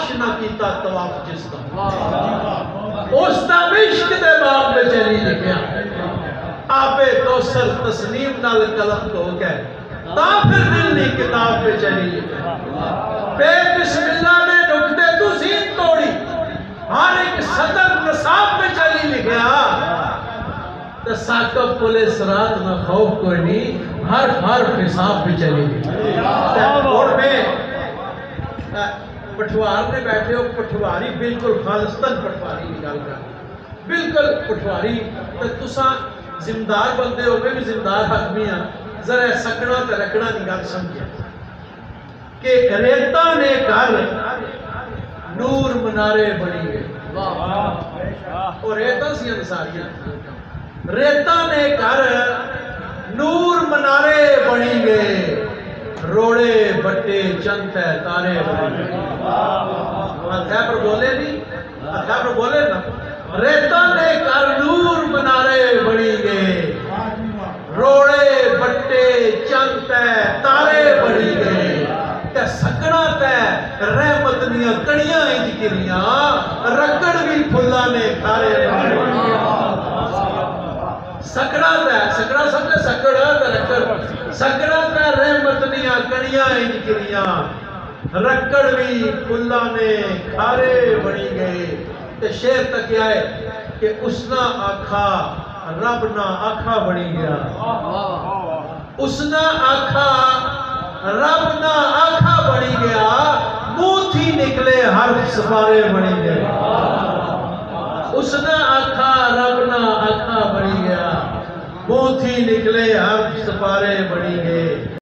عرش نہ کیتا طواف جس کا اس دا عشق دے باغ میں چلی لکھیا آبے کوثر تسلیم نال قلم تو گئے تا پھر دل نہیں کتاب پہ چلی لکھیا بے بسم اللہ نے نکتے تو زین توڑی ہر ایک صدر نصاب پہ چلی لکھیا تو ساکب پولیس رات نہ خوف کوئی نہیں ہر حساب پہ چلی لکھیا اور میں پٹھوار نے بیٹھے ہو پٹھواری بالکل خالصتاً پٹھواری نکال کر بالکل پٹھواری تو تساں زمدار بندے ہو بھی زمدار حکمی ہیں ذرا سکڑا تے رکھنا نگاہ سمجھے کہ ریتا نے گھر نور منارے بنی گئے اور ریتا سی انساریاں ریتا نے گھر نور منارے بنی گئے روڑے بٹے چند ہے تارے بنی گئے ہتھے پر بولے نہیں ہتھے پر بولے نا ریتا نے گھر نور منارے بنی گئے روڑے بٹے چند ہے تارے بنی گئے کہ سکڑا تے رحمت نیا کڑیاں انج گریاں رکڑ بھی پھلا نے کھارے بنی گئے سکڑا تے سکڑا سمجھے سکڑا تے رکڑ سکڑا تے رحمت نیا کڑیاں انج گریاں رکڑ بھی پھلا نے کھارے بنی گئے تے شیر تک آئے کہ اس نہ آکھا رب نہ آکھا بنی گیا اس نہ آکھا رب نہ آکھا بنی گیا منہ تھی نکلے حرف سپارے بنی گئے اس نہ آکھا رب نہ آکھا بنی گیا منہ تھی نکلے حرف سپارے بنی گئے